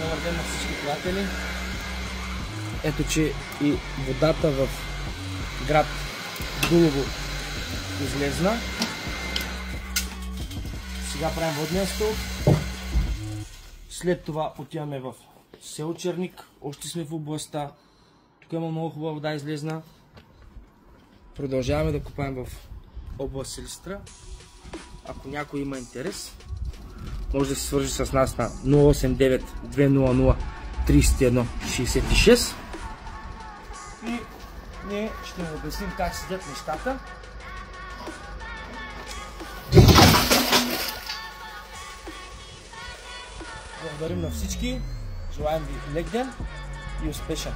Добър ден на всички приятели. Ето, че и водата в град Дулово излезна. Сега правим водния стълб. След това отиваме в село Черник. Още сме в областта. Тук има много хубава вода излезна. Продължаваме да копаем в област Силистра. Ако някой има интерес, може да се свържи с нас на 089 200 3166 и ние ще му обясним как седят нещата. Благодарим на всички, желаем ви лек ден и успешен!